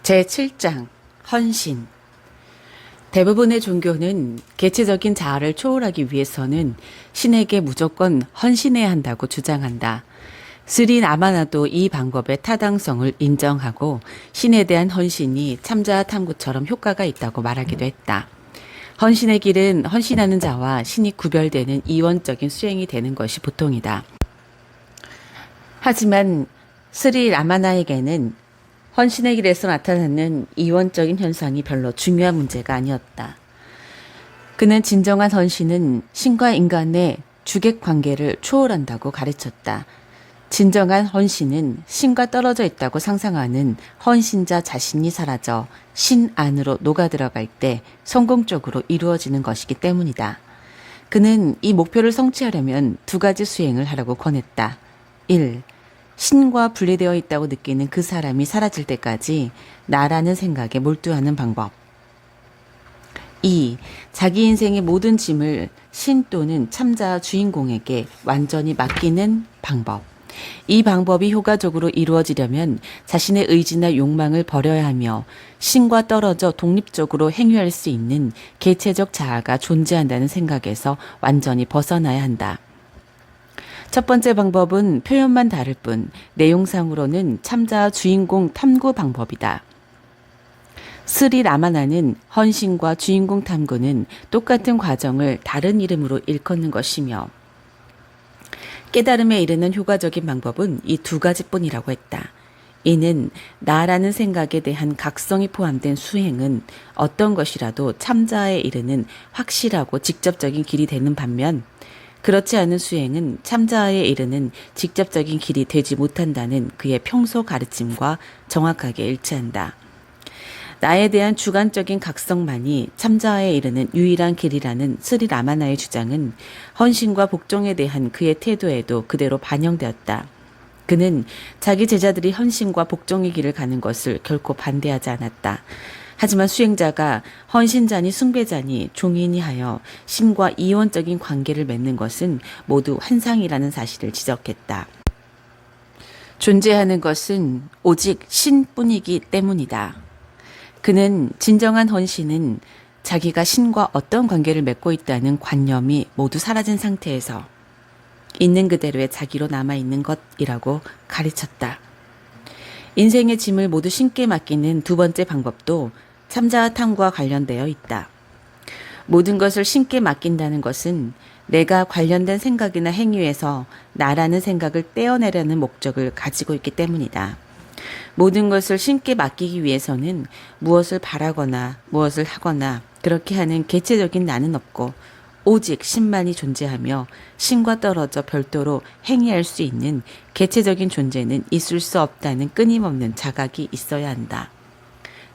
제7장 헌신. 대부분의 종교는 개체적인 자아를 초월하기 위해서는 신에게 무조건 헌신해야 한다고 주장한다. 스리 라마나도 이 방법의 타당성을 인정하고 신에 대한 헌신이 참자 탐구처럼 효과가 있다고 말하기도 했다. 헌신의 길은 헌신하는 자와 신이 구별되는 이원적인 수행이 되는 것이 보통이다. 하지만 스리 라마나에게는 헌신의 길에서 나타나는 이원적인 현상이 별로 중요한 문제가 아니었다. 그는 진정한 헌신은 신과 인간의 주객 관계를 초월한다고 가르쳤다. 진정한 헌신은 신과 떨어져 있다고 상상하는 헌신자 자신이 사라져 신 안으로 녹아들어갈 때 성공적으로 이루어지는 것이기 때문이다. 그는 이 목표를 성취하려면 두 가지 수행을 하라고 권했다. 1. 신과 분리되어 있다고 느끼는 그 사람이 사라질 때까지 나라는 생각에 몰두하는 방법. 2. 자기 인생의 모든 짐을 신 또는 참자 주인공에게 완전히 맡기는 방법. 이 방법이 효과적으로 이루어지려면 자신의 의지나 욕망을 버려야 하며 신과 떨어져 독립적으로 행위할 수 있는 개체적 자아가 존재한다는 생각에서 완전히 벗어나야 한다. 첫 번째 방법은 표현만 다를 뿐 내용상으로는 참자 주인공 탐구 방법이다. 스리 라마나는 헌신과 주인공 탐구는 똑같은 과정을 다른 이름으로 일컫는 것이며 깨달음에 이르는 효과적인 방법은 이 두 가지뿐이라고 했다. 이는 나라는 생각에 대한 각성이 포함된 수행은 어떤 것이라도 참자에 이르는 확실하고 직접적인 길이 되는 반면 그렇지 않은 수행은 참자에 이르는 직접적인 길이 되지 못한다는 그의 평소 가르침과 정확하게 일치한다. 나에 대한 주관적인 각성만이 참자에 이르는 유일한 길이라는 스리 라마나의 주장은 헌신과 복종에 대한 그의 태도에도 그대로 반영되었다. 그는 자기 제자들이 헌신과 복종의 길을 가는 것을 결코 반대하지 않았다. 하지만 수행자가 헌신자니 숭배자니 종인이 하여 신과 이원적인 관계를 맺는 것은 모두 환상이라는 사실을 지적했다. 존재하는 것은 오직 신뿐이기 때문이다. 그는 진정한 헌신은 자기가 신과 어떤 관계를 맺고 있다는 관념이 모두 사라진 상태에서 있는 그대로의 자기로 남아있는 것이라고 가르쳤다. 인생의 짐을 모두 신께 맡기는 두 번째 방법도 참자 탐구와 관련되어 있다. 모든 것을 신께 맡긴다는 것은 내가 관련된 생각이나 행위에서 나라는 생각을 떼어내려는 목적을 가지고 있기 때문이다. 모든 것을 신께 맡기기 위해서는 무엇을 바라거나 무엇을 하거나 그렇게 하는 개체적인 나는 없고 오직 신만이 존재하며 신과 떨어져 별도로 행위할 수 있는 개체적인 존재는 있을 수 없다는 끊임없는 자각이 있어야 한다.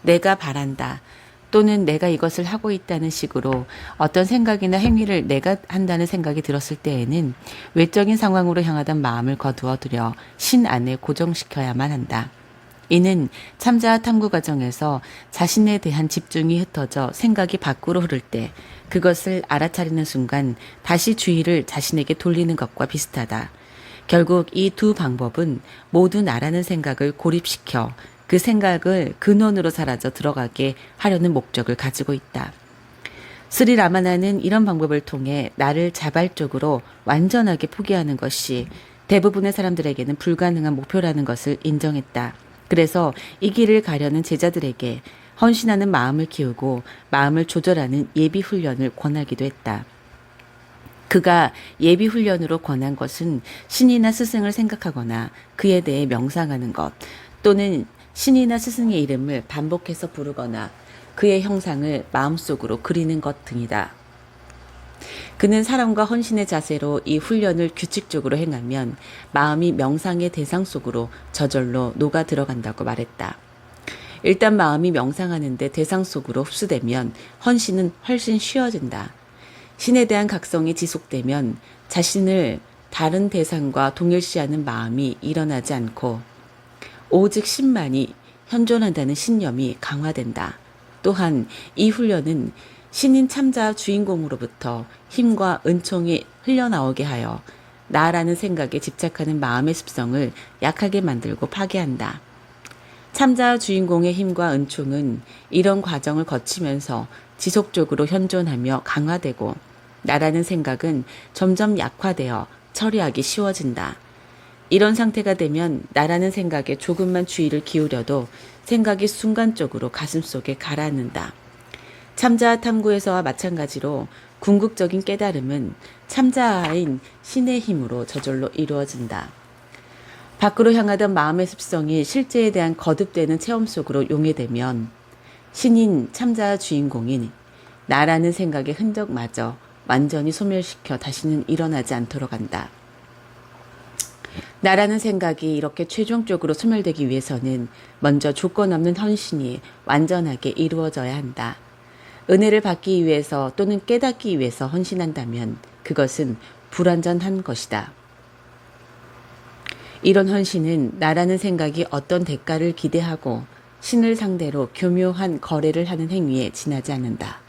내가 바란다 또는 내가 이것을 하고 있다는 식으로 어떤 생각이나 행위를 내가 한다는 생각이 들었을 때에는 외적인 상황으로 향하던 마음을 거두어 들여 신 안에 고정시켜야만 한다. 이는 참자 탐구 과정에서 자신에 대한 집중이 흩어져 생각이 밖으로 흐를 때 그것을 알아차리는 순간 다시 주의를 자신에게 돌리는 것과 비슷하다. 결국 이 두 방법은 모두 나라는 생각을 고립시켜 그 생각을 근원으로 사라져 들어가게 하려는 목적을 가지고 있다. 스리 라마나는 이런 방법을 통해 나를 자발적으로 완전하게 포기하는 것이 대부분의 사람들에게는 불가능한 목표라는 것을 인정했다. 그래서 이 길을 가려는 제자들에게 헌신하는 마음을 키우고 마음을 조절하는 예비 훈련을 권하기도 했다. 그가 예비 훈련으로 권한 것은 신이나 스승을 생각하거나 그에 대해 명상하는 것 또는 신이나 스승의 이름을 반복해서 부르거나 그의 형상을 마음속으로 그리는 것 등이다. 그는 사랑과 헌신의 자세로 이 훈련을 규칙적으로 행하면 마음이 명상의 대상 속으로 저절로 녹아 들어간다고 말했다. 일단 마음이 명상하는데 대상 속으로 흡수되면 헌신은 훨씬 쉬워진다. 신에 대한 각성이 지속되면 자신을 다른 대상과 동일시하는 마음이 일어나지 않고 오직 신만이 현존한다는 신념이 강화된다. 또한 이 훈련은 신인 참자 주인공으로부터 힘과 은총이 흘러나오게 하여 나라는 생각에 집착하는 마음의 습성을 약하게 만들고 파괴한다. 참자 주인공의 힘과 은총은 이런 과정을 거치면서 지속적으로 현존하며 강화되고 나라는 생각은 점점 약화되어 처리하기 쉬워진다. 이런 상태가 되면 나라는 생각에 조금만 주의를 기울여도 생각이 순간적으로 가슴속에 가라앉는다. 참자 탐구에서와 마찬가지로 궁극적인 깨달음은 참자아인 신의 힘으로 저절로 이루어진다. 밖으로 향하던 마음의 습성이 실제에 대한 거듭되는 체험 속으로 용해되면 신인 참자아 주인공인 나라는 생각의 흔적마저 완전히 소멸시켜 다시는 일어나지 않도록 한다. 나라는 생각이 이렇게 최종적으로 소멸되기 위해서는 먼저 조건 없는 헌신이 완전하게 이루어져야 한다. 은혜를 받기 위해서 또는 깨닫기 위해서 헌신한다면 그것은 불완전한 것이다. 이런 헌신은 나라는 생각이 어떤 대가를 기대하고 신을 상대로 교묘한 거래를 하는 행위에 지나지 않는다.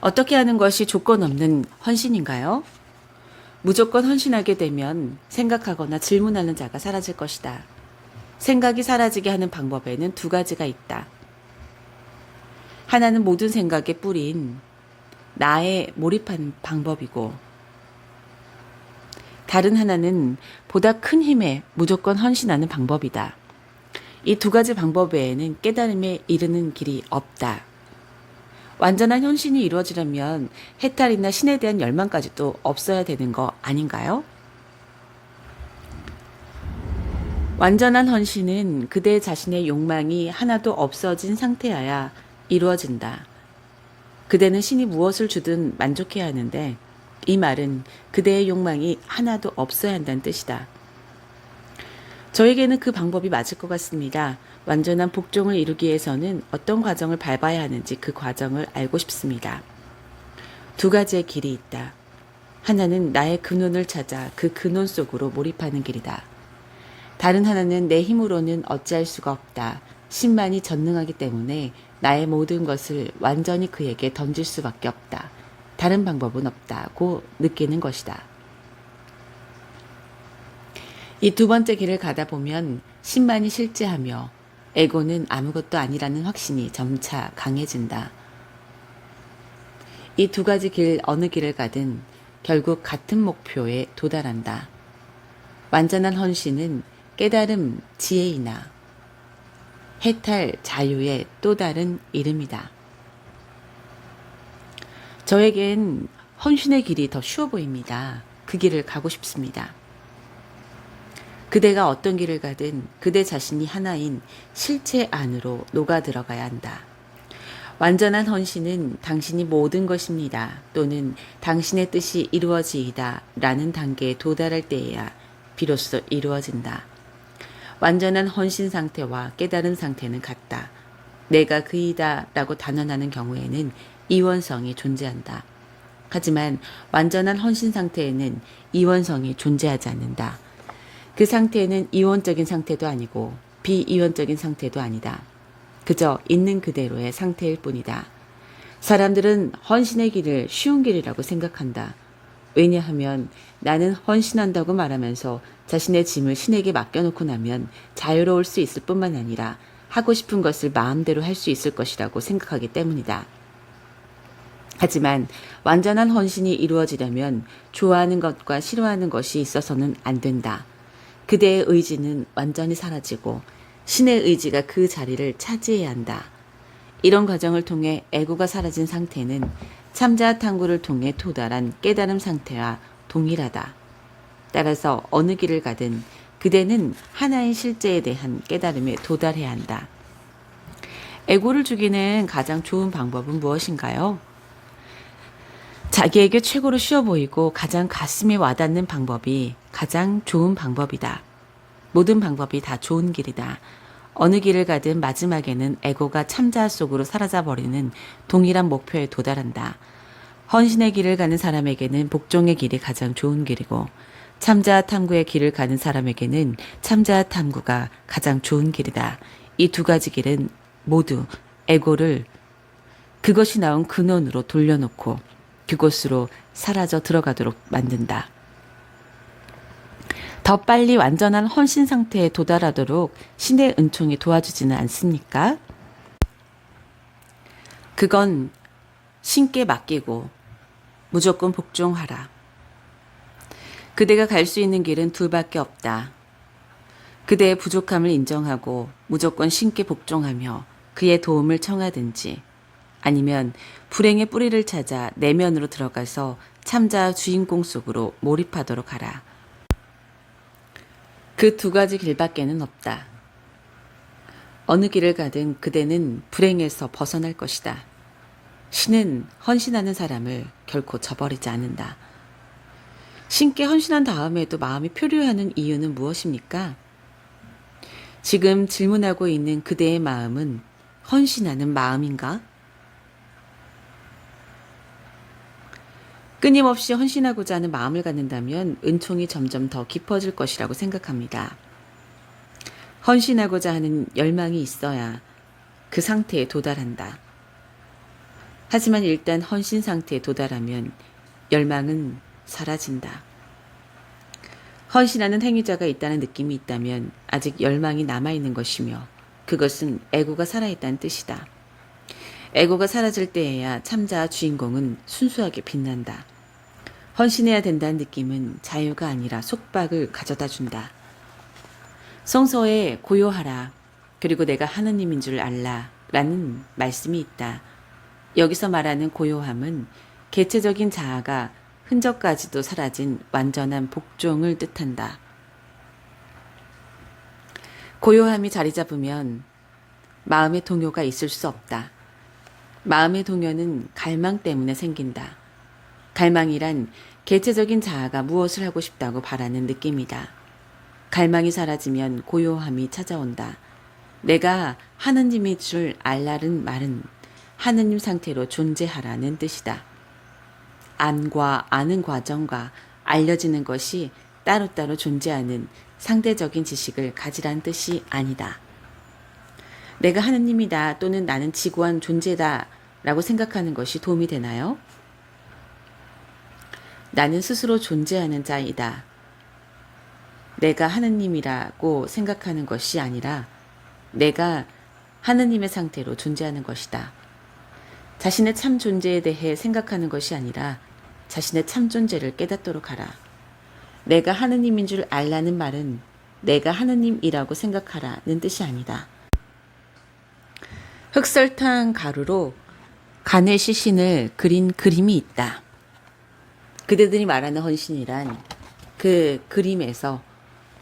어떻게 하는 것이 조건 없는 헌신인가요? 무조건 헌신하게 되면 생각하거나 질문하는 자가 사라질 것이다. 생각이 사라지게 하는 방법에는 두 가지가 있다. 하나는 모든 생각의 뿌리인 나에 몰입하는 방법이고, 다른 하나는 보다 큰 힘에 무조건 헌신하는 방법이다. 이 두 가지 방법 외에는 깨달음에 이르는 길이 없다. 완전한 헌신이 이루어지려면 해탈이나 신에 대한 열망까지도 없어야 되는 거 아닌가요? 완전한 헌신은 그대 자신의 욕망이 하나도 없어진 상태여야 이루어진다. 그대는 신이 무엇을 주든 만족해야 하는데 이 말은 그대의 욕망이 하나도 없어야 한다는 뜻이다. 저에게는 그 방법이 맞을 것 같습니다. 완전한 복종을 이루기 위해서는 어떤 과정을 밟아야 하는지 그 과정을 알고 싶습니다. 두 가지의 길이 있다. 하나는 나의 근원을 찾아 그 근원 속으로 몰입하는 길이다. 다른 하나는 내 힘으로는 어찌할 수가 없다. 신만이 전능하기 때문에 나의 모든 것을 완전히 그에게 던질 수밖에 없다. 다른 방법은 없다고 느끼는 것이다. 이 두 번째 길을 가다 보면 신만이 실제하며 에고는 아무것도 아니라는 확신이 점차 강해진다. 이 두 가지 길 어느 길을 가든 결국 같은 목표에 도달한다. 완전한 헌신은 깨달음 지혜이나 해탈 자유의 또 다른 이름이다. 저에겐 헌신의 길이 더 쉬워 보입니다. 그 길을 가고 싶습니다. 그대가 어떤 길을 가든 그대 자신이 하나인 실체 안으로 녹아 들어가야 한다. 완전한 헌신은 당신이 모든 것입니다. 또는 당신의 뜻이 이루어지이다 라는 단계에 도달할 때에야 비로소 이루어진다. 완전한 헌신 상태와 깨달은 상태는 같다. 내가 그이다 라고 단언하는 경우에는 이원성이 존재한다. 하지만 완전한 헌신 상태에는 이원성이 존재하지 않는다. 그 상태는 이원적인 상태도 아니고 비이원적인 상태도 아니다. 그저 있는 그대로의 상태일 뿐이다. 사람들은 헌신의 길을 쉬운 길이라고 생각한다. 왜냐하면 나는 헌신한다고 말하면서 자신의 짐을 신에게 맡겨놓고 나면 자유로울 수 있을 뿐만 아니라 하고 싶은 것을 마음대로 할 수 있을 것이라고 생각하기 때문이다. 하지만 완전한 헌신이 이루어지려면 좋아하는 것과 싫어하는 것이 있어서는 안 된다. 그대의 의지는 완전히 사라지고 신의 의지가 그 자리를 차지해야 한다. 이런 과정을 통해 애고가 사라진 상태는 참자 탐구를 통해 도달한 깨달음 상태와 동일하다. 따라서 어느 길을 가든 그대는 하나의 실제에 대한 깨달음에 도달해야 한다. 애고를 죽이는 가장 좋은 방법은 무엇인가요? 자기에게 최고로 쉬워 보이고 가장 가슴에 와닿는 방법이 가장 좋은 방법이다. 모든 방법이 다 좋은 길이다. 어느 길을 가든 마지막에는 에고가 참자 속으로 사라져버리는 동일한 목표에 도달한다. 헌신의 길을 가는 사람에게는 복종의 길이 가장 좋은 길이고 참자 탐구의 길을 가는 사람에게는 참자 탐구가 가장 좋은 길이다. 이 두 가지 길은 모두 에고를 그것이 나온 근원으로 돌려놓고 그곳으로 사라져 들어가도록 만든다. 더 빨리 완전한 헌신 상태에 도달하도록 신의 은총이 도와주지는 않습니까? 그건 신께 맡기고 무조건 복종하라. 그대가 갈 수 있는 길은 둘밖에 없다. 그대의 부족함을 인정하고 무조건 신께 복종하며 그의 도움을 청하든지, 아니면 불행의 뿌리를 찾아 내면으로 들어가서 참자 주인공 속으로 몰입하도록 하라. 그 두 가지 길밖에는 없다. 어느 길을 가든 그대는 불행에서 벗어날 것이다. 신은 헌신하는 사람을 결코 저버리지 않는다. 신께 헌신한 다음에도 마음이 표류하는 이유는 무엇입니까? 지금 질문하고 있는 그대의 마음은 헌신하는 마음인가? 끊임없이 헌신하고자 하는 마음을 갖는다면 은총이 점점 더 깊어질 것이라고 생각합니다. 헌신하고자 하는 열망이 있어야 그 상태에 도달한다. 하지만 일단 헌신 상태에 도달하면 열망은 사라진다. 헌신하는 행위자가 있다는 느낌이 있다면 아직 열망이 남아있는 것이며, 그것은 애고가 살아있다는 뜻이다. 애고가 사라질 때에야 참자 주인공은 순수하게 빛난다. 헌신해야 된다는 느낌은 자유가 아니라 속박을 가져다 준다. 성서에 고요하라, 그리고 내가 하느님인 줄 알라 라는 말씀이 있다. 여기서 말하는 고요함은 개체적인 자아가 흔적까지도 사라진 완전한 복종을 뜻한다. 고요함이 자리 잡으면 마음의 동요가 있을 수 없다. 마음의 동요는 갈망 때문에 생긴다. 갈망이란 개체적인 자아가 무엇을 하고 싶다고 바라는 느낌이다. 갈망이 사라지면 고요함이 찾아온다. 내가 하느님인 줄 알라는 말은 하느님 상태로 존재하라는 뜻이다. 안과 아는 과정과 알려지는 것이 따로따로 존재하는 상대적인 지식을 가지라는 뜻이 아니다. 내가 하느님이다 또는 나는 지구한 존재다 라고 생각하는 것이 도움이 되나요? 나는 스스로 존재하는 자이다. 내가 하느님이라고 생각하는 것이 아니라 내가 하느님의 상태로 존재하는 것이다. 자신의 참 존재에 대해 생각하는 것이 아니라 자신의 참 존재를 깨닫도록 하라. 내가 하느님인 줄 알라는 말은 내가 하느님이라고 생각하라는 뜻이 아니다. 흑설탕 가루로 가네시 신을 그린 그림이 있다. 그대들이 말하는 헌신이란 그 그림에서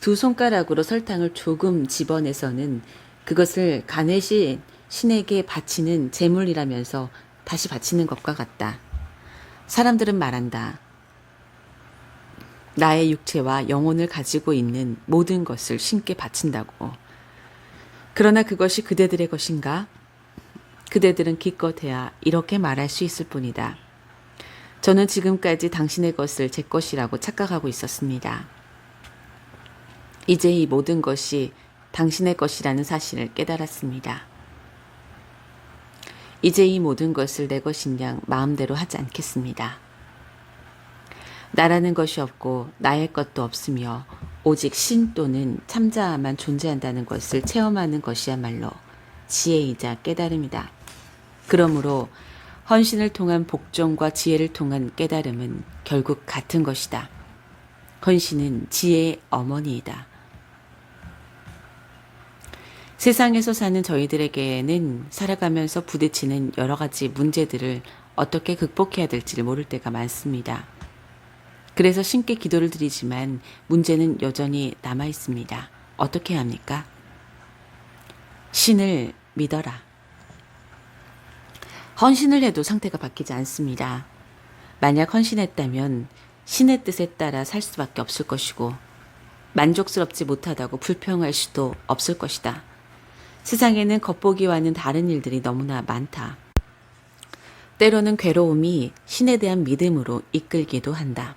두 손가락으로 설탕을 조금 집어내서는 그것을 가네시 신에게 바치는 제물이라면서 다시 바치는 것과 같다. 사람들은 말한다. 나의 육체와 영혼을 가지고 있는 모든 것을 신께 바친다고. 그러나 그것이 그대들의 것인가? 그대들은 기껏해야 이렇게 말할 수 있을 뿐이다. 저는 지금까지 당신의 것을 제 것이라고 착각하고 있었습니다. 이제 이 모든 것이 당신의 것이라는 사실을 깨달았습니다. 이제 이 모든 것을 내 것인 양 마음대로 하지 않겠습니다. 나라는 것이 없고 나의 것도 없으며 오직 신 또는 참자만 존재한다는 것을 체험하는 것이야말로 지혜이자 깨달음이다. 그러므로 헌신을 통한 복종과 지혜를 통한 깨달음은 결국 같은 것이다. 헌신은 지혜의 어머니이다. 세상에서 사는 저희들에게는 살아가면서 부딪히는 여러 가지 문제들을 어떻게 극복해야 될지를 모를 때가 많습니다. 그래서 신께 기도를 드리지만 문제는 여전히 남아 있습니다. 어떻게 해야 합니까? 신을 믿어라. 헌신을 해도 상태가 바뀌지 않습니다. 만약 헌신했다면 신의 뜻에 따라 살 수밖에 없을 것이고 만족스럽지 못하다고 불평할 수도 없을 것이다. 세상에는 겉보기와는 다른 일들이 너무나 많다. 때로는 괴로움이 신에 대한 믿음으로 이끌기도 한다.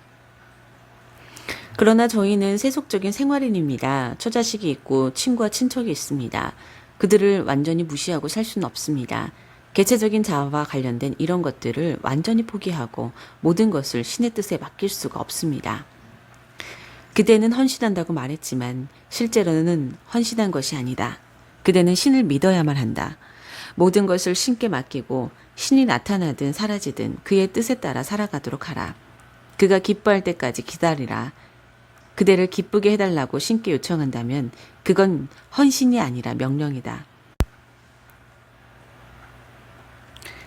그러나 저희는 세속적인 생활인입니다. 처자식이 있고 친구와 친척이 있습니다. 그들을 완전히 무시하고 살 수는 없습니다. 개체적인 자아와 관련된 이런 것들을 완전히 포기하고 모든 것을 신의 뜻에 맡길 수가 없습니다. 그대는 헌신한다고 말했지만 실제로는 헌신한 것이 아니다. 그대는 신을 믿어야만 한다. 모든 것을 신께 맡기고 신이 나타나든 사라지든 그의 뜻에 따라 살아가도록 하라. 그가 기뻐할 때까지 기다리라. 그대를 기쁘게 해달라고 신께 요청한다면 그건 헌신이 아니라 명령이다.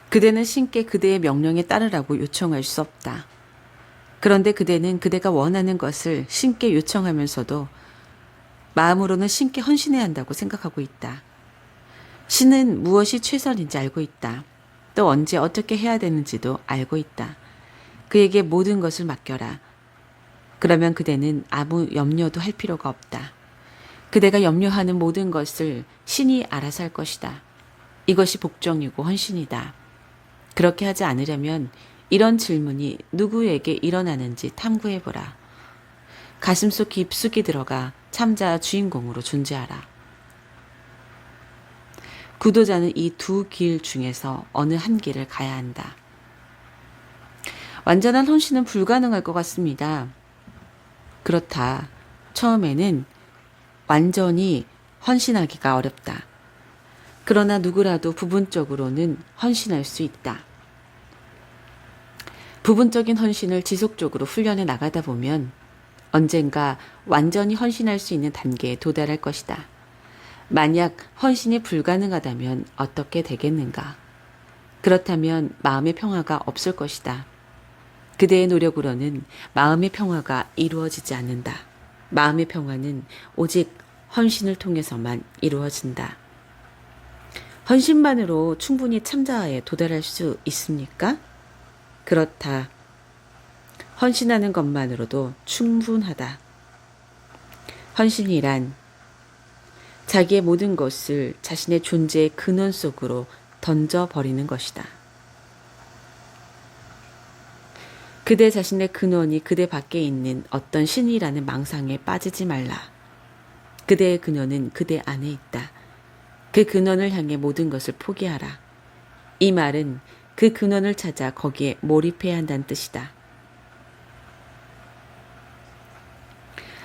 그대는 신께 그대의 명령에 따르라고 요청할 수 없다. 그런데 그대는 그대가 원하는 것을 신께 요청하면서도 마음으로는 신께 헌신해야 한다고 생각하고 있다. 신은 무엇이 최선인지 알고 있다. 또 언제 어떻게 해야 되는지도 알고 있다. 그에게 모든 것을 맡겨라. 그러면 그대는 아무 염려도 할 필요가 없다. 그대가 염려하는 모든 것을 신이 알아서 할 것이다. 이것이 복종이고 헌신이다. 그렇게 하지 않으려면 이런 질문이 누구에게 일어나는지 탐구해보라. 가슴속 깊숙이 들어가 참자 주인공으로 존재하라. 구도자는 이 두 길 중에서 어느 한 길을 가야 한다. 완전한 헌신은 불가능할 것 같습니다. 그렇다. 처음에는 완전히 헌신하기가 어렵다. 그러나 누구라도 부분적으로는 헌신할 수 있다. 부분적인 헌신을 지속적으로 훈련해 나가다 보면 언젠가 완전히 헌신할 수 있는 단계에 도달할 것이다. 만약 헌신이 불가능하다면 어떻게 되겠는가? 그렇다면 마음의 평화가 없을 것이다. 그대의 노력으로는 마음의 평화가 이루어지지 않는다. 마음의 평화는 오직 헌신을 통해서만 이루어진다. 헌신만으로 충분히 참자에 도달할 수 있습니까? 그렇다. 헌신하는 것만으로도 충분하다. 헌신이란 자기의 모든 것을 자신의 존재의 근원 속으로 던져버리는 것이다. 그대 자신의 근원이 그대 밖에 있는 어떤 신이라는 망상에 빠지지 말라. 그대의 근원은 그대 안에 있다. 그 근원을 향해 모든 것을 포기하라. 이 말은 그 근원을 찾아 거기에 몰입해야 한다는 뜻이다.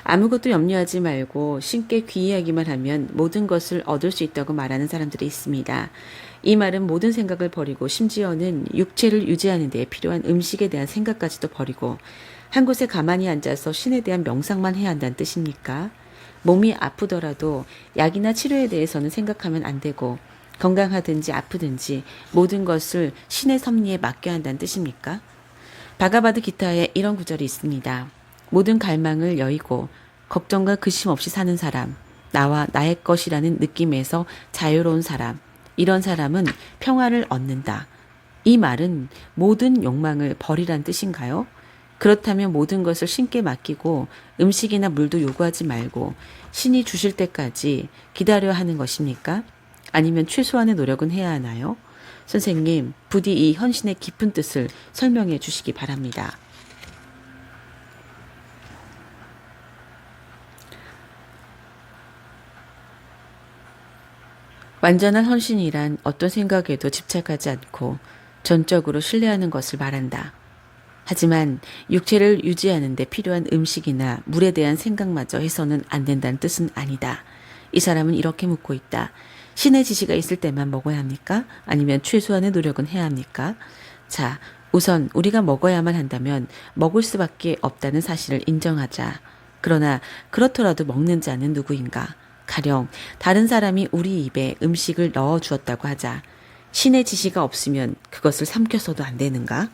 아무것도 염려하지 말고 신께 귀의하기만 하면 모든 것을 얻을 수 있다고 말하는 사람들이 있습니다. 이 말은 모든 생각을 버리고 심지어는 육체를 유지하는 데 필요한 음식에 대한 생각까지도 버리고 한 곳에 가만히 앉아서 신에 대한 명상만 해야 한다는 뜻입니까? 몸이 아프더라도 약이나 치료에 대해서는 생각하면 안 되고 건강하든지 아프든지 모든 것을 신의 섭리에 맡겨야 한다는 뜻입니까? 바가바드 기타에 이런 구절이 있습니다. 모든 갈망을 여의고 걱정과 근심 없이 사는 사람, 나와 나의 것이라는 느낌에서 자유로운 사람, 이런 사람은 평화를 얻는다. 이 말은 모든 욕망을 버리란 뜻인가요? 그렇다면 모든 것을 신께 맡기고 음식이나 물도 요구하지 말고 신이 주실 때까지 기다려야 하는 것입니까? 아니면 최소한의 노력은 해야 하나요? 선생님, 부디 이 헌신의 깊은 뜻을 설명해 주시기 바랍니다. 완전한 헌신이란 어떤 생각에도 집착하지 않고 전적으로 신뢰하는 것을 말한다. 하지만 육체를 유지하는 데 필요한 음식이나 물에 대한 생각마저 해서는 안 된다는 뜻은 아니다. 이 사람은 이렇게 묻고 있다. 신의 지시가 있을 때만 먹어야 합니까? 아니면 최소한의 노력은 해야 합니까? 자, 우선 우리가 먹어야만 한다면 먹을 수밖에 없다는 사실을 인정하자. 그러나 그렇더라도 먹는 자는 누구인가? 가령 다른 사람이 우리 입에 음식을 넣어 주었다고 하자. 신의 지시가 없으면 그것을 삼켜서도 안 되는가?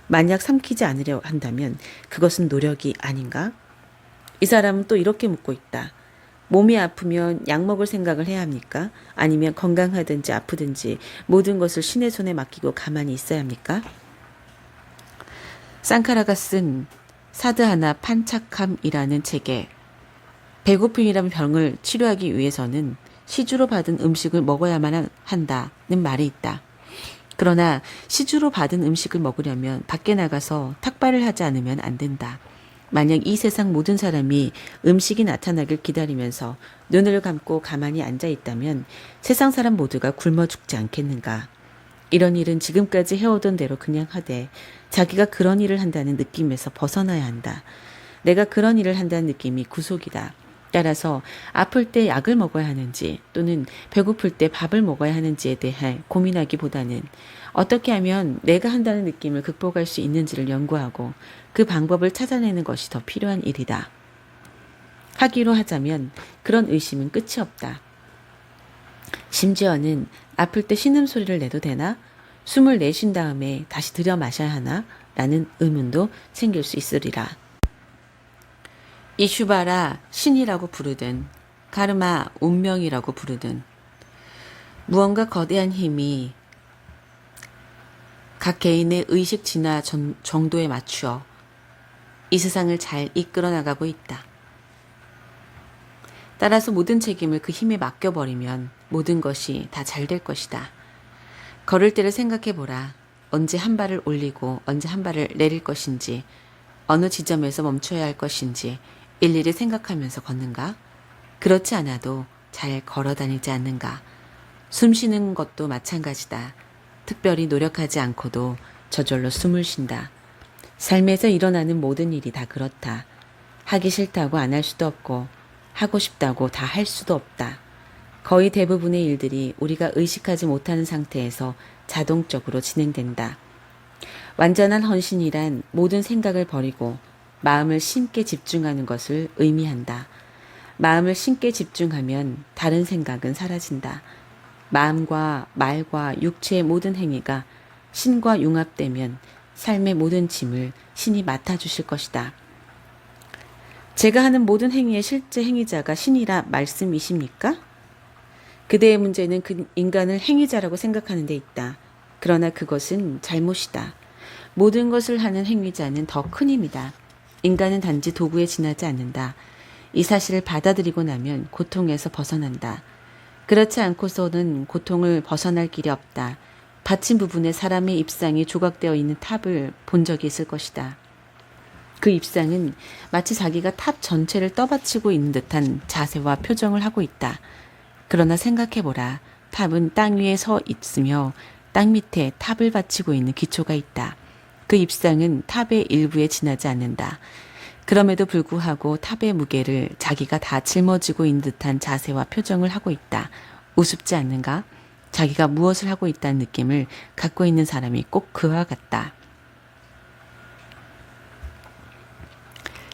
만약 삼키지 않으려 한다면 그것은 노력이 아닌가? 이 사람은 또 이렇게 묻고 있다. 몸이 아프면 약 먹을 생각을 해야 합니까? 아니면 건강하든지 아프든지 모든 것을 신의 손에 맡기고 가만히 있어야 합니까? 쌍카라가 쓴 사드하나 판차캄이라는 책에 배고픔이라는 병을 치료하기 위해서는 시주로 받은 음식을 먹어야만 한다는 말이 있다. 그러나 시주로 받은 음식을 먹으려면 밖에 나가서 탁발을 하지 않으면 안 된다. 만약 이 세상 모든 사람이 음식이 나타나길 기다리면서 눈을 감고 가만히 앉아 있다면 세상 사람 모두가 굶어 죽지 않겠는가. 이런 일은 지금까지 해오던 대로 그냥 하되 자기가 그런 일을 한다는 느낌에서 벗어나야 한다. 내가 그런 일을 한다는 느낌이 구속이다. 따라서 아플 때 약을 먹어야 하는지 또는 배고플 때 밥을 먹어야 하는지에 대해 고민하기보다는 어떻게 하면 내가 한다는 느낌을 극복할 수 있는지를 연구하고 그 방법을 찾아내는 것이 더 필요한 일이다. 하기로 하자면 그런 의심은 끝이 없다. 심지어는 아플 때 신음소리를 내도 되나? 숨을 내쉰 다음에 다시 들여 마셔야 하나? 라는 의문도 생길 수 있으리라. 이슈바라 신이라고 부르든 카르마 운명이라고 부르든 무언가 거대한 힘이 각 개인의 의식 진화 정도에 맞추어 이 세상을 잘 이끌어 나가고 있다. 따라서 모든 책임을 그 힘에 맡겨버리면 모든 것이 다 잘 될 것이다. 걸을 때를 생각해보라. 언제 한 발을 올리고 언제 한 발을 내릴 것인지, 어느 지점에서 멈춰야 할 것인지 일일이 생각하면서 걷는가? 그렇지 않아도 잘 걸어 다니지 않는가? 숨 쉬는 것도 마찬가지다. 특별히 노력하지 않고도 저절로 숨을 쉰다. 삶에서 일어나는 모든 일이 다 그렇다. 하기 싫다고 안 할 수도 없고 하고 싶다고 다 할 수도 없다. 거의 대부분의 일들이 우리가 의식하지 못하는 상태에서 자동적으로 진행된다. 완전한 헌신이란 모든 생각을 버리고 마음을 신께 집중하는 것을 의미한다. 마음을 신께 집중하면 다른 생각은 사라진다. 마음과 말과 육체의 모든 행위가 신과 융합되면 삶의 모든 짐을 신이 맡아주실 것이다. 제가 하는 모든 행위의 실제 행위자가 신이라 말씀이십니까? 그대의 문제는 그 인간을 행위자라고 생각하는 데 있다. 그러나 그것은 잘못이다. 모든 것을 하는 행위자는 더 큰 힘이다. 인간은 단지 도구에 지나지 않는다. 이 사실을 받아들이고 나면 고통에서 벗어난다. 그렇지 않고서는 고통을 벗어날 길이 없다. 받침 부분에 사람의 입상이 조각되어 있는 탑을 본 적이 있을 것이다. 그 입상은 마치 자기가 탑 전체를 떠받치고 있는 듯한 자세와 표정을 하고 있다. 그러나 생각해보라. 탑은 땅 위에 서 있으며 땅 밑에 탑을 받치고 있는 기초가 있다. 그 입상은 탑의 일부에 지나지 않는다. 그럼에도 불구하고 탑의 무게를 자기가 다 짊어지고 있는 듯한 자세와 표정을 하고 있다. 우습지 않는가? 자기가 무엇을 하고 있다는 느낌을 갖고 있는 사람이 꼭 그와 같다.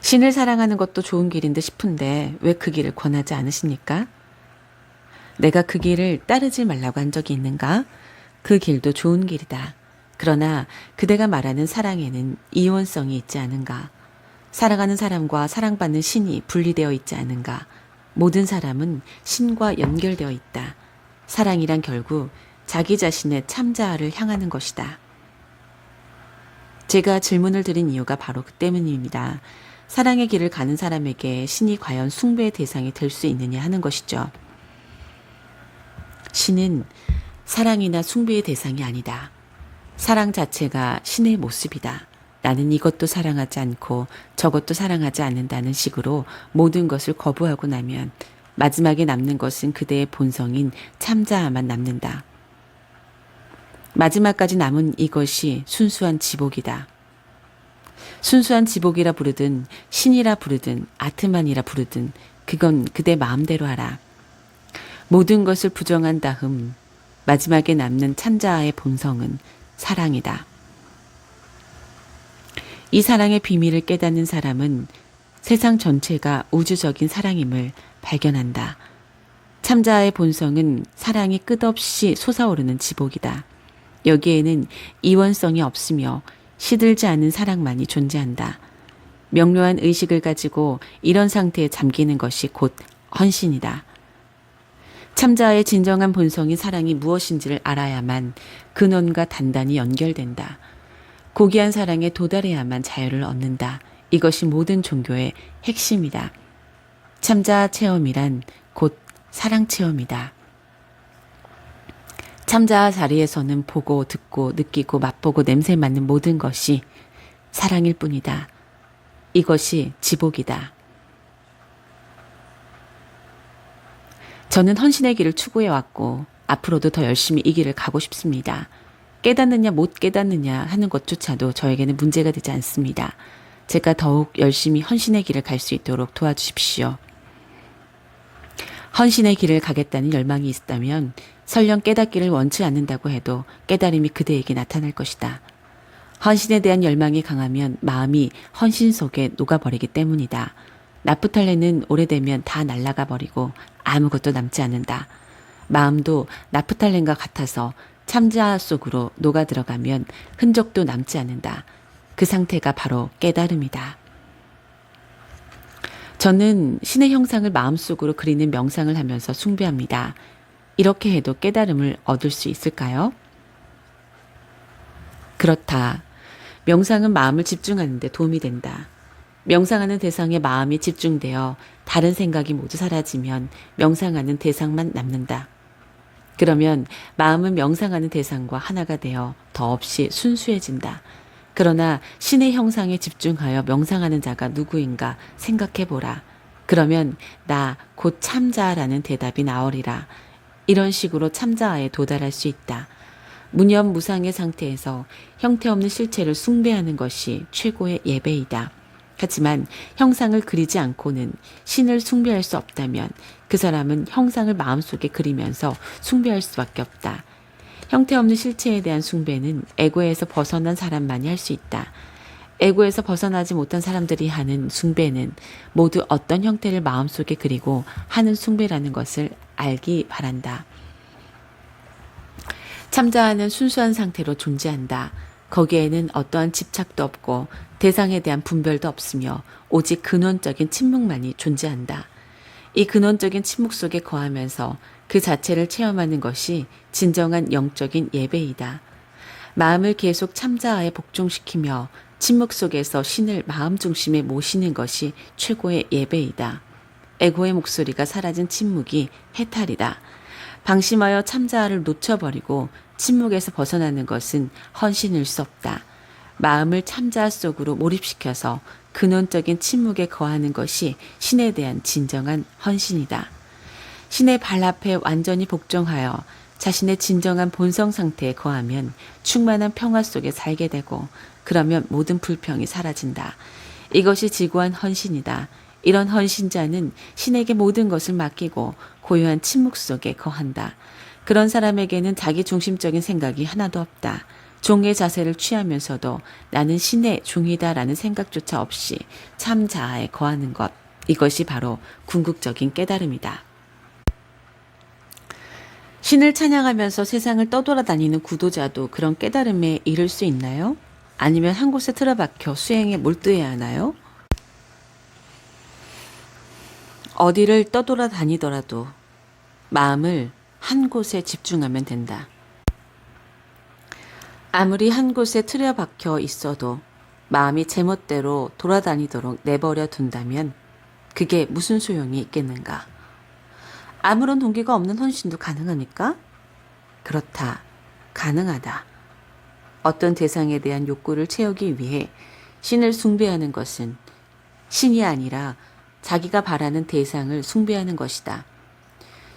신을 사랑하는 것도 좋은 길인데 싶은데 왜 그 길을 권하지 않으십니까? 내가 그 길을 따르지 말라고 한 적이 있는가? 그 길도 좋은 길이다. 그러나 그대가 말하는 사랑에는 이원성이 있지 않은가? 사랑하는 사람과 사랑받는 신이 분리되어 있지 않은가? 모든 사람은 신과 연결되어 있다. 사랑이란 결국 자기 자신의 참자아를 향하는 것이다. 제가 질문을 드린 이유가 바로 그 때문입니다. 사랑의 길을 가는 사람에게 신이 과연 숭배의 대상이 될 수 있느냐 하는 것이죠. 신은 사랑이나 숭배의 대상이 아니다. 사랑 자체가 신의 모습이다. 나는 이것도 사랑하지 않고 저것도 사랑하지 않는다는 식으로 모든 것을 거부하고 나면 마지막에 남는 것은 그대의 본성인 참자아만 남는다. 마지막까지 남은 이것이 순수한 지복이다. 순수한 지복이라 부르든 신이라 부르든 아트만이라 부르든 그건 그대 마음대로 하라. 모든 것을 부정한 다음 마지막에 남는 참자아의 본성은 사랑이다. 이 사랑의 비밀을 깨닫는 사람은 세상 전체가 우주적인 사랑임을 발견한다. 참자아의 본성은 사랑이 끝없이 솟아오르는 지복이다. 여기에는 이원성이 없으며 시들지 않은 사랑만이 존재한다. 명료한 의식을 가지고 이런 상태에 잠기는 것이 곧 헌신이다. 참자아의 진정한 본성인 사랑이 무엇인지를 알아야만 근원과 단단히 연결된다. 고귀한 사랑에 도달해야만 자유를 얻는다. 이것이 모든 종교의 핵심이다. 참자아 체험이란 곧 사랑 체험이다. 참자아 자리에서는 보고 듣고 느끼고 맛보고 냄새 맡는 모든 것이 사랑일 뿐이다. 이것이 지복이다. 저는 헌신의 길을 추구해왔고 앞으로도 더 열심히 이 길을 가고 싶습니다. 깨닫느냐 못 깨닫느냐 하는 것조차도 저에게는 문제가 되지 않습니다. 제가 더욱 열심히 헌신의 길을 갈 수 있도록 도와주십시오. 헌신의 길을 가겠다는 열망이 있다면 설령 깨닫기를 원치 않는다고 해도 깨달음이 그대에게 나타날 것이다. 헌신에 대한 열망이 강하면 마음이 헌신 속에 녹아버리기 때문이다. 나프탈렌은 오래되면 다 날아가 버리고 아무것도 남지 않는다. 마음도 나프탈렌과 같아서 참자 속으로 녹아 들어가면 흔적도 남지 않는다. 그 상태가 바로 깨달음이다. 저는 신의 형상을 마음속으로 그리는 명상을 하면서 숭배합니다. 이렇게 해도 깨달음을 얻을 수 있을까요? 그렇다. 명상은 마음을 집중하는 데 도움이 된다. 명상하는 대상에 마음이 집중되어 다른 생각이 모두 사라지면 명상하는 대상만 남는다. 그러면 마음은 명상하는 대상과 하나가 되어 더없이 순수해진다. 그러나 신의 형상에 집중하여 명상하는 자가 누구인가 생각해보라. 그러면 나 곧 참자라는 대답이 나오리라. 이런 식으로 참자에 도달할 수 있다. 무념무상의 상태에서 형태없는 실체를 숭배하는 것이 최고의 예배이다. 하지만 형상을 그리지 않고는 신을 숭배할 수 없다면 그 사람은 형상을 마음속에 그리면서 숭배할 수밖에 없다. 형태없는 실체에 대한 숭배는 에고에서 벗어난 사람만이 할 수 있다. 에고에서 벗어나지 못한 사람들이 하는 숭배는 모두 어떤 형태를 마음속에 그리고 하는 숭배라는 것을 알기 바란다. 참자하는 순수한 상태로 존재한다. 거기에는 어떠한 집착도 없고 대상에 대한 분별도 없으며 오직 근원적인 침묵만이 존재한다. 이 근원적인 침묵 속에 거하면서 그 자체를 체험하는 것이 진정한 영적인 예배이다. 마음을 계속 참자하에 복종시키며 침묵 속에서 신을 마음 중심에 모시는 것이 최고의 예배이다. 에고의 목소리가 사라진 침묵이 해탈이다. 방심하여 참자하를 놓쳐버리고 침묵에서 벗어나는 것은 헌신일 수 없다. 마음을 참자하 속으로 몰입시켜서 근원적인 침묵에 거하는 것이 신에 대한 진정한 헌신이다. 신의 발 앞에 완전히 복종하여 자신의 진정한 본성 상태에 거하면 충만한 평화 속에 살게 되고 그러면 모든 불평이 사라진다. 이것이 지구한 헌신이다. 이런 헌신자는 신에게 모든 것을 맡기고 고요한 침묵 속에 거한다. 그런 사람에게는 자기 중심적인 생각이 하나도 없다. 종의 자세를 취하면서도 나는 신의 종이다라는 생각조차 없이 참 자아에 거하는 것. 이것이 바로 궁극적인 깨달음이다. 신을 찬양하면서 세상을 떠돌아다니는 구도자도 그런 깨달음에 이를 수 있나요? 아니면 한 곳에 틀어박혀 수행에 몰두해야 하나요? 어디를 떠돌아다니더라도 마음을 한 곳에 집중하면 된다. 아무리 한 곳에 틀어박혀 있어도 마음이 제멋대로 돌아다니도록 내버려 둔다면 그게 무슨 소용이 있겠는가? 아무런 동기가 없는 헌신도 가능합니까? 그렇다. 가능하다. 어떤 대상에 대한 욕구를 채우기 위해 신을 숭배하는 것은 신이 아니라 자기가 바라는 대상을 숭배하는 것이다.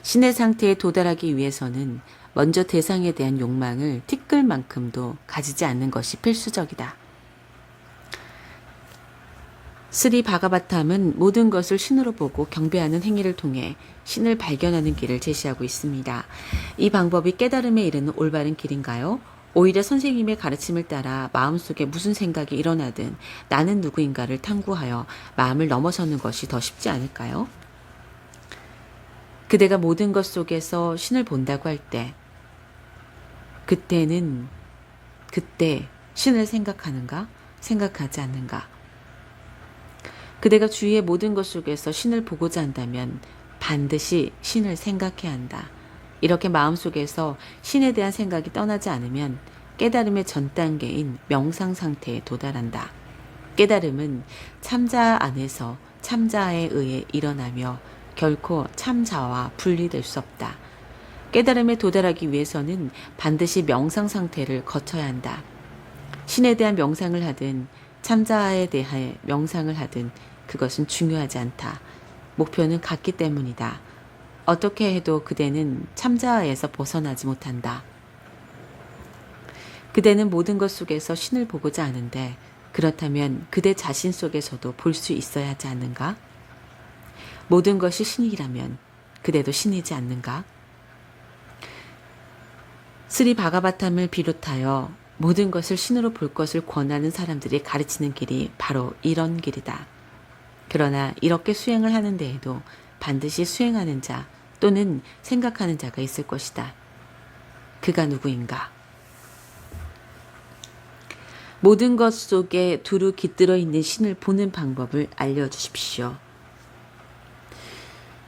신의 상태에 도달하기 위해서는 먼저 대상에 대한 욕망을 티끌만큼도 가지지 않는 것이 필수적이다. 스리 바가바탐은 모든 것을 신으로 보고 경배하는 행위를 통해 신을 발견하는 길을 제시하고 있습니다. 이 방법이 깨달음에 이르는 올바른 길인가요? 오히려 선생님의 가르침을 따라 마음속에 무슨 생각이 일어나든 나는 누구인가를 탐구하여 마음을 넘어서는 것이 더 쉽지 않을까요? 그대가 모든 것 속에서 신을 본다고 할 때 그때 신을 생각하는가? 생각하지 않는가? 그대가 주위의 모든 것 속에서 신을 보고자 한다면 반드시 신을 생각해야 한다. 이렇게 마음속에서 신에 대한 생각이 떠나지 않으면 깨달음의 전 단계인 명상 상태에 도달한다. 깨달음은 참자 안에서 참자에 의해 일어나며 결코 참자와 분리될 수 없다. 깨달음에 도달하기 위해서는 반드시 명상 상태를 거쳐야 한다. 신에 대한 명상을 하든 참자에 대해 명상을 하든 그것은 중요하지 않다. 목표는 같기 때문이다. 어떻게 해도 그대는 참자에서 벗어나지 못한다. 그대는 모든 것 속에서 신을 보고자 하는데 그렇다면 그대 자신 속에서도 볼 수 있어야 하지 않는가? 모든 것이 신이라면 그대도 신이지 않는가? 스리 바가바탐을 비롯하여 모든 것을 신으로 볼 것을 권하는 사람들이 가르치는 길이 바로 이런 길이다. 그러나 이렇게 수행을 하는 데에도 반드시 수행하는 자 또는 생각하는 자가 있을 것이다. 그가 누구인가? 모든 것 속에 두루 깃들어 있는 신을 보는 방법을 알려주십시오.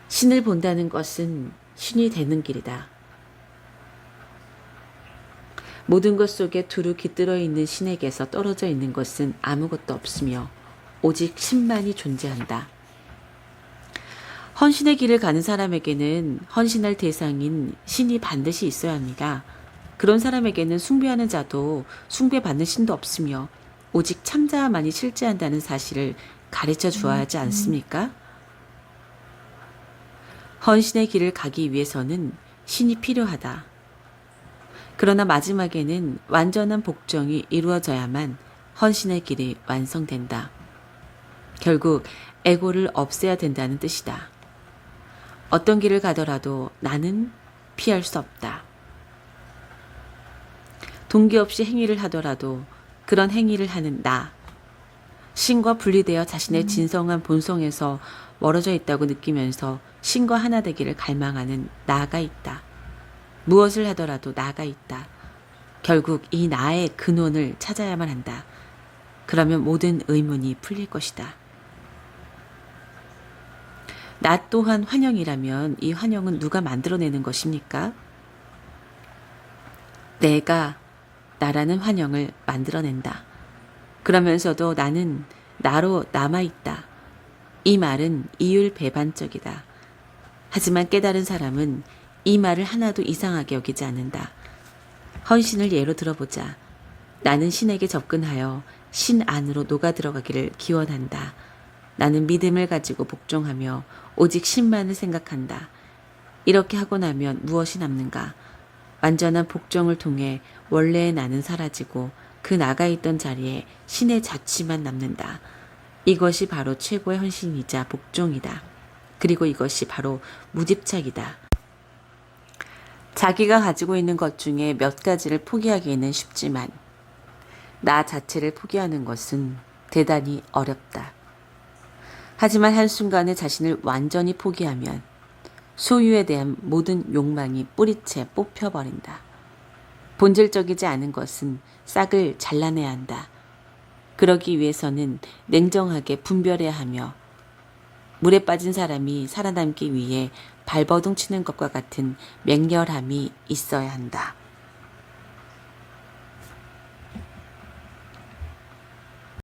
신을 본다는 것은 신이 되는 길이다. 모든 것 속에 두루 깃들어 있는 신에게서 떨어져 있는 것은 아무것도 없으며 오직 신만이 존재한다. 헌신의 길을 가는 사람에게는 헌신할 대상인 신이 반드시 있어야 합니다. 그런 사람에게는 숭배하는 자도 숭배받는 신도 없으며 오직 참자만이 실제한다는 사실을 가르쳐 주어야 하지 않습니까? 헌신의 길을 가기 위해서는 신이 필요하다. 그러나 마지막에는 완전한 복종이 이루어져야만 헌신의 길이 완성된다. 결국 에고를 없애야 된다는 뜻이다. 어떤 길을 가더라도 나는 피할 수 없다. 동기 없이 행위를 하더라도 그런 행위를 하는 나, 신과 분리되어 자신의 진성한 본성에서 멀어져 있다고 느끼면서 신과 하나 되기를 갈망하는 나가 있다. 무엇을 하더라도 나가 있다. 결국 이 나의 근원을 찾아야만 한다. 그러면 모든 의문이 풀릴 것이다. 나 또한 환영이라면 이 환영은 누가 만들어내는 것입니까? 내가 나라는 환영을 만들어낸다. 그러면서도 나는 나로 남아있다. 이 말은 이율배반적이다. 하지만 깨달은 사람은 이 말을 하나도 이상하게 여기지 않는다. 헌신을 예로 들어보자. 나는 신에게 접근하여 신 안으로 녹아 들어가기를 기원한다. 나는 믿음을 가지고 복종하며 오직 신만을 생각한다. 이렇게 하고 나면 무엇이 남는가? 완전한 복종을 통해 원래의 나는 사라지고 그 나가 있던 자리에 신의 자취만 남는다. 이것이 바로 최고의 헌신이자 복종이다. 그리고 이것이 바로 무집착이다. 자기가 가지고 있는 것 중에 몇 가지를 포기하기에는 쉽지만 나 자체를 포기하는 것은 대단히 어렵다. 하지만 한순간에 자신을 완전히 포기하면 소유에 대한 모든 욕망이 뿌리채 뽑혀버린다. 본질적이지 않은 것은 싹을 잘라내야 한다. 그러기 위해서는 냉정하게 분별해야 하며 물에 빠진 사람이 살아남기 위해 발버둥 치는 것과 같은 맹렬함이 있어야 한다.